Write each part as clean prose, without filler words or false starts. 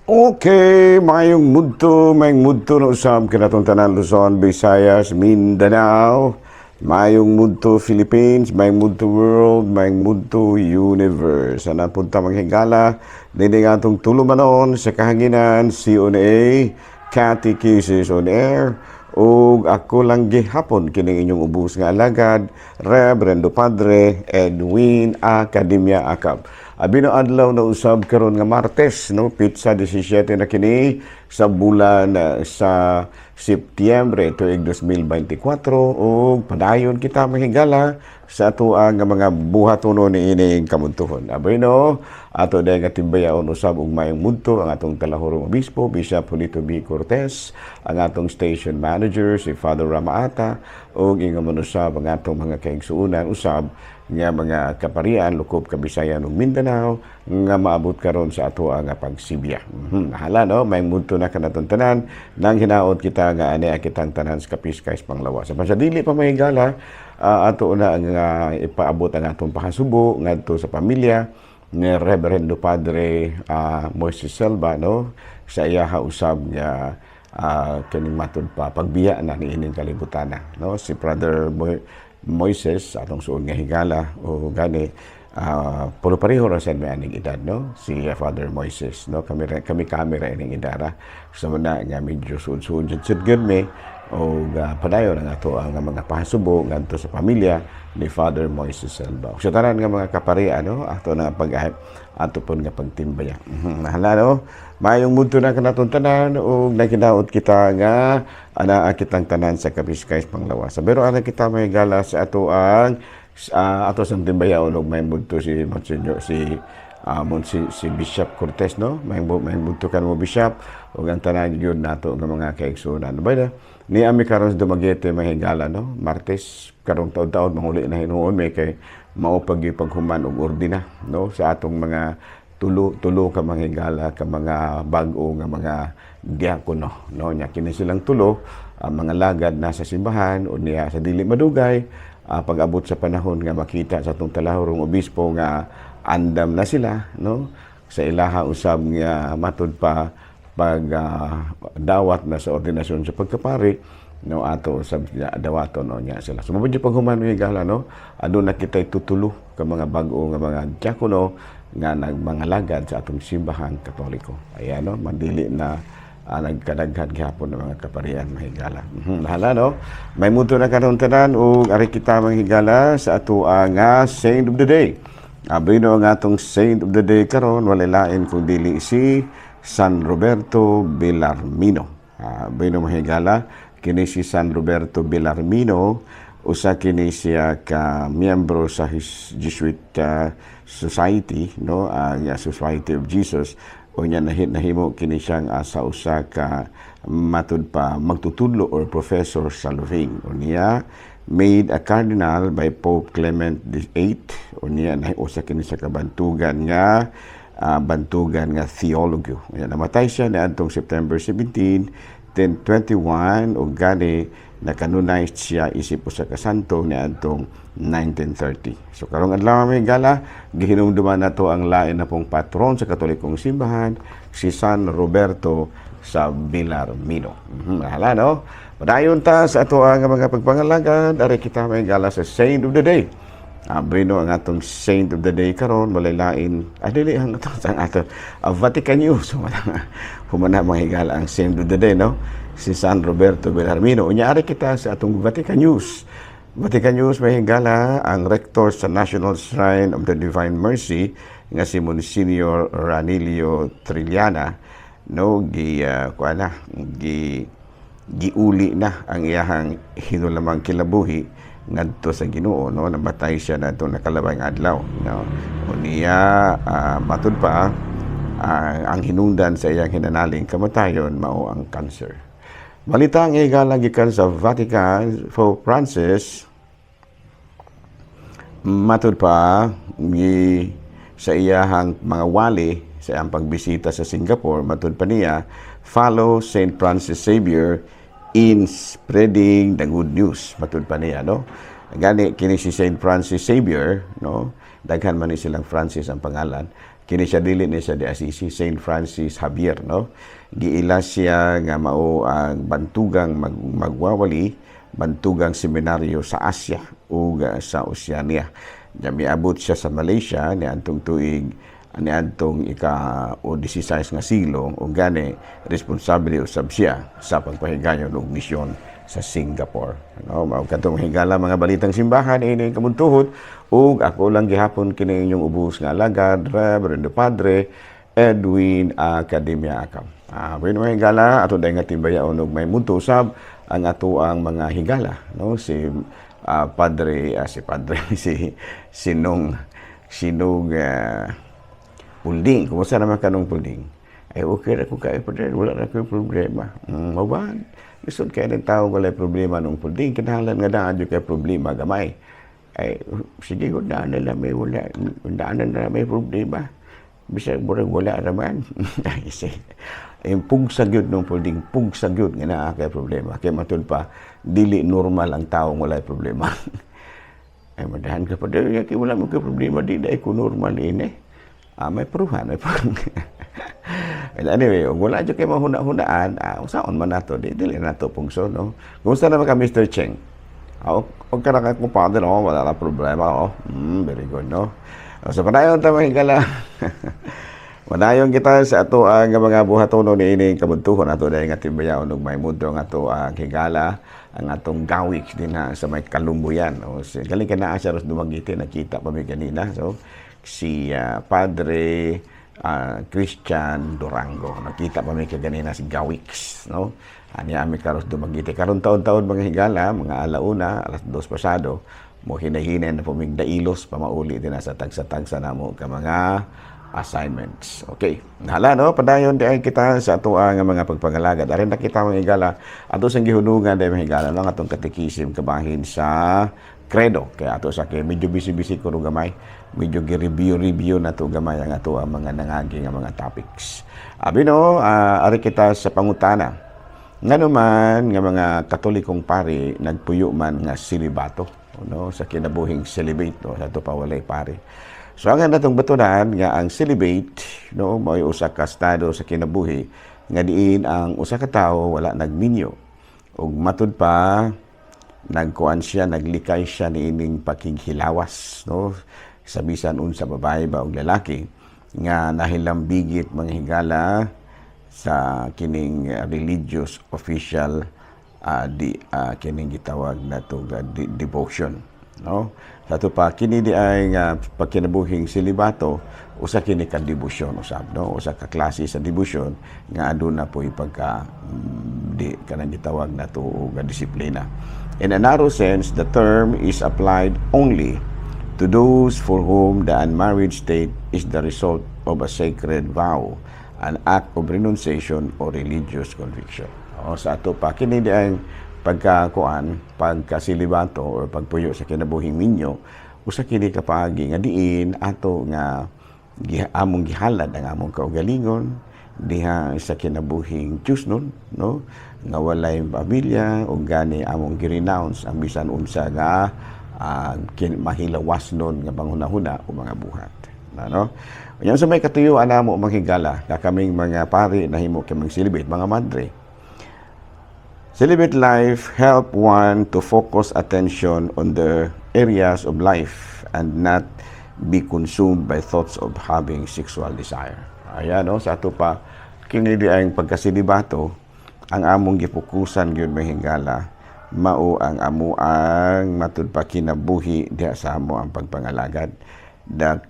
Okay, mayong mudto na usab kinatong tanan Luzon, Visayas, Mindanao. Mayong mudto Philippines, mayong mudto world, mayong mudto universe. Ana punta manghigala dinhi nga atong tulumanon sa kahanginan CONA Catechesis on Air ug ako lang gihapon kining inyong ubos nga alagad Reverendo Padre Edwin Academia Acab. Abi na adlaw na usab karon nga Martes, no, pitsa 17 na kini sa bulan sa Setyembre tuig 2024 ug padayon kita mahigala sa atoa nga mga buhatonon ni ining kamuntuhon. Abay no, ato day nga timbayaon usab og mayong mudto ang atong kalahurong obispo Bishop Julito B. Cortez, ang atong station manager si Father Ramaata ug ingon usab ang atong mga kaigsuonan usab nga mga kaparian lukob Kabisayan ug Mindanao nga maabot karon sa atoa nga pagsibya. Hala no, may mudto na kanaton tanan nang hinaot kita nga ani kitang tanan sa Kapiskay Panglawas. Sa dili pa mahigala, ato na nga ipaabot ang atong pakasubo ngadto sa pamilya ni Reverendo Padre Moises Selva, no, sa iyaha usab nga kining matud pa pagbiya na niining kalibutan na, no, si Brother Moises atong suod nga higala o gani pulo pareho ra sa aning edad, no, si Father Moises, no, kami kamera ining edara sa mana nga medyo suod-suod jud me o padayon ang ato ang mga pahasubo ngadto sa pamilya ni Father Moises Selva. Sa tanan nga mga kaparian, no, ato na pag-ahip ato pon nga pagtimbaya. Hala no, mayong mudto na kanaton tanan ug nagkinaot kita nga ana kitang tanan sa Kapiskay Panglawas. Pero ana kita may gala sa ato ang ato sang timbayaon ug may mudto si Monsignor si Bishop Cortez, no, may mudto kan mo Bishop ug ang tanan gyud nato nga mga kaigsuonan. Bayda ni ami karon sa Dumaguete mahigala, no, Martes karong taud-taud manguli na hinuon may kay mao paghuman og ordina, no, sa atong mga tulo ka manghigala ka mga bag-o nga mga diakono, no, nya kini silang tulo ang mga lagad nasa simbahan o niya sa dili madugay pag-abot sa panahon nga makita sa atong talahurong obispo nga andam na sila, no, sa ilaha usab nga matud pa pag dawat na sa ordinasyon sa pagkapari, no, ato sa dawaton no nya sila. So mabudyo pag human higala, no, aduna kitay tutulo ka mga bag-o nga mga diakono nga nagmangalagad sa atong simbahan Katoliko. Ayan, no, mandili na nagkadaghan gihapon ng mga kaparian mahigala. Hala no, may mudto na karon tanan ug ari kita mahigala sa ato nga Saint of the Day. Abay no ang atong Saint of the Day karon walay lain kung dili si San Roberto Bellarmino. Abay no mahigala kini si San Roberto Bellarmino, usa kini siya ka miyembro sa Jesuit Society, no, Society of Jesus, o niya nahimo kini siyang sa usa ka matud pa magtutudlo or professor sa Louvain. O niya made a cardinal by Pope Clement VIII, o niya usa kini sa kabantugan nga theology. Ayan, namatay siya niadtong September 17, 1021 ug gani nakanonized siya isip usa ka santo niadtong 1930. So karong adlaw may gala gihinumduman nato ang lain na pong patron sa Katolikong simbahan, si San Roberto sa Bellarmino. Hala no, padayon ta sa ato ang mga pagpangalagad ari kita may gala sa Saint of the Day. Brino ang atong Saint of the Day karon walay lain adili ang ato Vatican News humana mahigala ang Saint of the Day, no, si San Roberto Bellarmino. Unya ari kita sa atong Vatican News. Vatican News mahigala ang rector sa National Shrine of the Divine Mercy nga si Monsignor Ranilio Trilliana, no, giuli na ang iyahang hinulamang kilabuhi ngadto sa Ginoo, no, namatay siya nadto nakalabay nga adlaw, no. Unya matud pa ang hinungdan sa iyang hinanaling kamatayon mao ang cancer. Balita ang higala gikan sa Vatican, Pope Francis matud pa sa iyahang mga wali sa iyang pagbisita sa Singapore, matud pa niya follow Saint Francis Xavier in spreading the good news, matud pa niya, no. Gani kini si Saint Francis Xavier, no, daghan man ni silang Francis ang pangalan, kini siya dili ni siya di Assisi, Saint Francis Xavier, no? Giila siya nga mao ang bantugang magwawali, bantugang seminaryo sa Asia ug sa Oceania. Miabot siya sa Malaysia ni antong tuig ni antong ika-16 nga siglo ug gani responsable usab siya sa pagpahigayon og misyon sa Singapore. No, mao kadtong higala mga balitang simbahan ini kamuntuhod ug ako lang gihapon kini inyong ubos nga alagad Reverend Padre Edwin Academia Akam. Bueno mga higala ato day nga timbayaon og may munto usab ang ato ang mga higala, no, si Padre si Sinong Pulding. Kumusta naman kanong Pulding? Ay okay ra ko kay Padre, wala ra koy problema. Mawan. Lisod kay ng tao wala problema nung Pulding, kinahanglan nga daan jud kay problema gamay. Ay sige gud na nila may wala, daan na may problema. Bisag burag wala ra man. Ay sige. Yung pugsag yun nung Pulding, pugsag yun nga naa kay problema. Kaya matud pa, dili normal ang taong wala problema. Ay madahan ka pa dahil wala mo kay problema, di dahil ko normal ini. May pruhan, may pruhan. Well, anyway, wala dyan kayo mahuna-hunaan, usaon man nato, dili nato pungso, no? Kumusta naman ka, Mr. Cheng? Huwag ka na kung paano, no? Wala ka problema, very good, no? So, panayon tayo mahigala. Manayon kita sa ato ang mga buhatono ni ining kabuntuhon ato dahil nga timbayaon og may mundo nga ato ang higala ang atong gawik din na sa may kalumbuyan. O galing ka na siya ros dumagiti nakita pa mi kanina. So si Padre Christian Durango nakita pa mi kanina si Gawix, no? Ani ami karos dumagiti karon taon-taon mga higala mga alauna alas 2 pasado mo hinahinay na pumigdailos pamauli din sa tagsa-tagsa namo ka mga assignments. Okay. Hala, no? Padayon di ay kita sa ato ang mga pagpangalagad. Arin na kita mga higala. Ato sang gihunungan di mga higala. Lang atong katikisim kabahin sa credo. Kaya ato sa kaya medyo busy-busy ko gamay. Medyo gi-review na to gamay ang ato ang mga nangagi nga mga topics. Abi no, ari kita sa pangutana. Nga naman nga mga katolikong pari nagpuyo man nga silibato. No? Sa kinabuhing celibate. No? Sa ito pa walay pari. So ang natong batunan nga ang celibate, no, may usa ka estado sa kinabuhi nga diin ang usa ka tawo wala nagminyo ug matud pa nagkuan siya, naglikay siya niining pakighilawas, no, sa bisan unsa babae ba ug lalaki nga nahilambigit mga higala sa kining religious official kining gitawag nato devotion, no. Sa ito pa, kini di ay pagkinabuhing silibato, usa kini ka debosyon usab, no? Usa ka klase sa debosyon nga aduna po ipagka di kanang gitawag nato og disiplina. In a narrow sense, the term is applied only to those for whom the unmarried state is the result of a sacred vow, an act of renunciation or religious conviction. O, sa ito pa, kini di ay pagkasilibato o pagpuyo sa kinabuhing minyo, usa kini kapagi nga diin ato nga among gihalad ang among kaugalingon diha sa kinabuhing Tuesnon, no, nga walay pamilya o gani among gi-renounce ang bisan unsa nga mahilawas nun nga panghunahuna o mga buhat, no. Yan sa may katuyuan namo manghigala ka kaming mga pari nahimo kaming celebrate mga madre. Celibate life help one to focus attention on the areas of life and not be consumed by thoughts of having sexual desire. Ayan, no? Sa ato pa, kini di ang pagkasilibato, ang among gipukusan gyud may hingala, mao ang amo ang matud pa kinabuhi diha sa amo ang pagpangalagad, the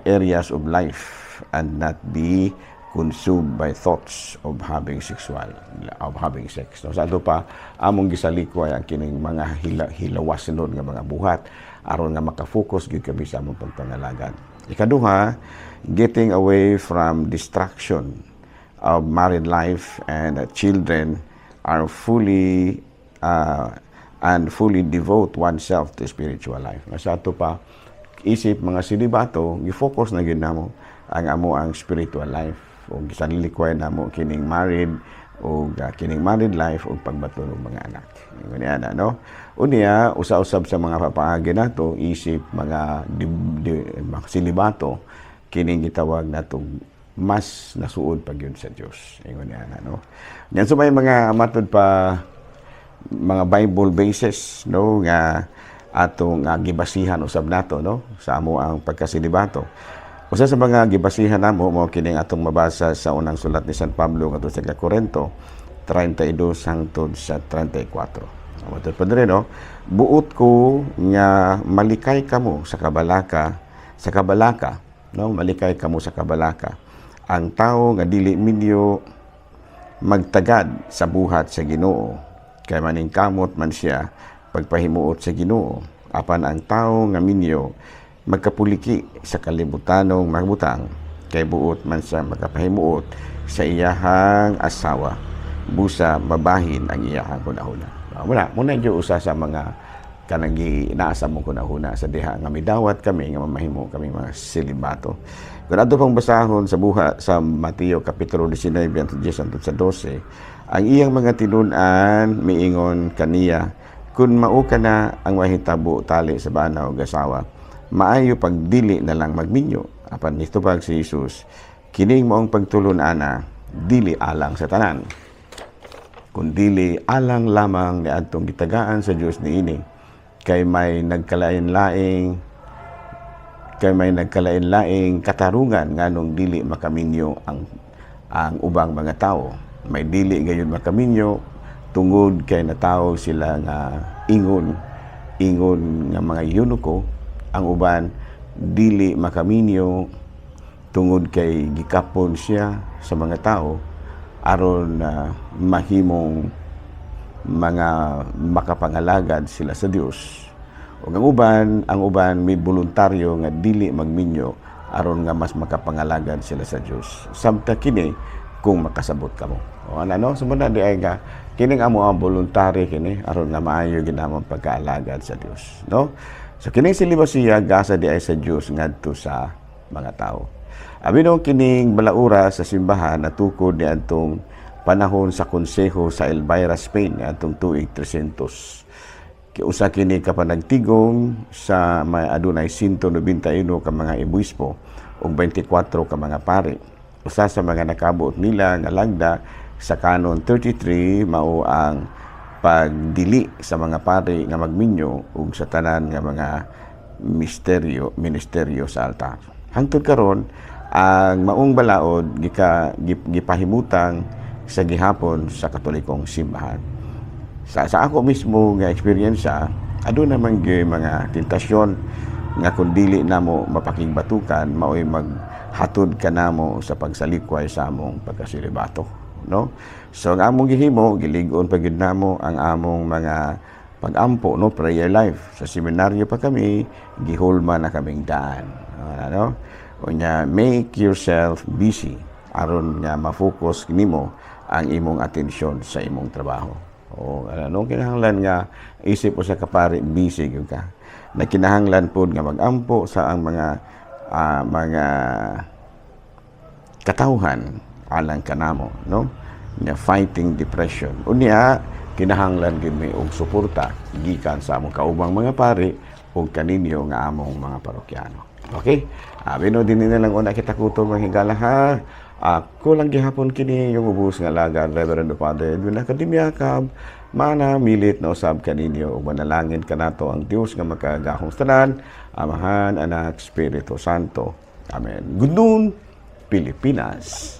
areas of life and not be consumed by thoughts of having sex. No, sa ato pa among gisalikway ang kining mga hilawas nun nga mga buhat aron nga maka-focus gyud kami sa among pagpangalagad. Ikaduha, getting away from distraction of married life and children are fully devote oneself to spiritual life. Sa ato pa isip mga silibato, gi-focus na gyud namo ang spiritual life o gisanlikway namo kining married o kining married life o pagbato ng mga anak. Ganyan na, no? Unya, usa-usab sa mga papaagi nato isip mga silibato kining gitawag natong mas nasuod pag yun sa Dios. Ingon niya ano. Yan so may mga matod pa mga Bible basis no nga atong gibasihan usab nato no sa amo ang pagkasilibato. Usa sa mga gibasihan namo mao kining atong mabasa sa unang sulat ni San Pablo ngadto sa Corinto 32 hangtod sa 34. Matod pa diri no, buot ko nga malikay kamo sa kabalaka no malikay kamo sa kabalaka ang tao nga dili minyo magtagad sa buhat sa Ginoo kay maningkamot man siya pagpahimuot sa Ginoo apan ang tao nga minyo magkapuliki sa kalibutanong magbutang kay buot man siya magkapahimuot sa iyahang asawa busa mabahin ang iyahang kunahuna. Muna yung usa sa mga kanang inaasa mo kunahuna sa diha nga midawat kami nga mamahimo kami mga silibato. Kung ato pang basahon sa buha sa Mateo kapitulo 19 hangtod sa 12, ang iyang mga tinun-an miingon kaniya, kun mao ka na ang mahitabo tali sa banaw ug asawa, maayo pagdili na lang magminyo. Apan nitubag si Jesus, kining maong pagtulon ana dili alang sa tanan, kundi alang lamang ni adtong gitagaan sa Dios niini kay may nagkalain-laing katarungan nganong dili makaminyo ang ubang mga tao. May dili gayon makaminyo tungod kay natawo sila nga ingon nga mga eunuko, ang uban dili makaminyo tungod kay gikapon siya sa mga tao aron mahimong mga makapangalagad sila sa Dios. Ug ang uban may voluntaryo nga dili magminyo aron nga mas makapangalagad sila sa Dios. Samta kini kung makasabot kamo. O ano sumuna di ay nga kining amo ang voluntary kini aron nga maayo ginamang pagkaalagad sa Dios, no? So kining silibasiya gasa di ay sa Dios ngadto sa mga tao. Abi no kining balaura sa simbahan natukod ni adtong panahon sa konseho sa Elvira, Spain atong tuig 300. Usa kini kapanagtigong sa may adunay 191 ka mga obispo ug 24 ka mga pari. Usa sa mga nakabuot nila nga lagda sa Canon 33 mao ang pagdili sa mga pari nga magminyo ug sa tanan nga mga ministeryo sa altar. Hangtod karon ang maong balaod gipahimutang sa gihapon sa Katolikong simbahan. Sa ako mismo nga eksperyensya, aduna naman mga tentasyon nga kung dili namo mapakingbatukan mao'y maghatod ka namo sa pagsalikway sa among pagkasilibato, no? So ang among gihimo gilig-on pagid namo ang among mga pag-ampo, no, prayer life. Sa seminaryo pa kami gihulma na kaming daan, ano? Unya make yourself busy aron nga ma-focus nimo ang imong atensyon sa imong trabaho. O ano kinahanglan nga isip mo sa kapari busy gyud ka. Na kinahanglan pod nga magampo sa ang mga katawhan alang kanamo, no? Nga fighting depression. Unya kinahanglan gyud mi og suporta gikan sa among kaubang mga pari ug kaninyo nga among mga parokyano. Okay? Bino din na lang una kita kutong mga higala ha. Ako lang gihapon kini yung ubos nga lagad Reverend Father Edwin Akademyakab mana milit na usab kaninyo ug manalangin kanato ang Dios nga makagahong tanan, Amahan, Anak, Espiritu Santo. Amen. Good noon, Pilipinas.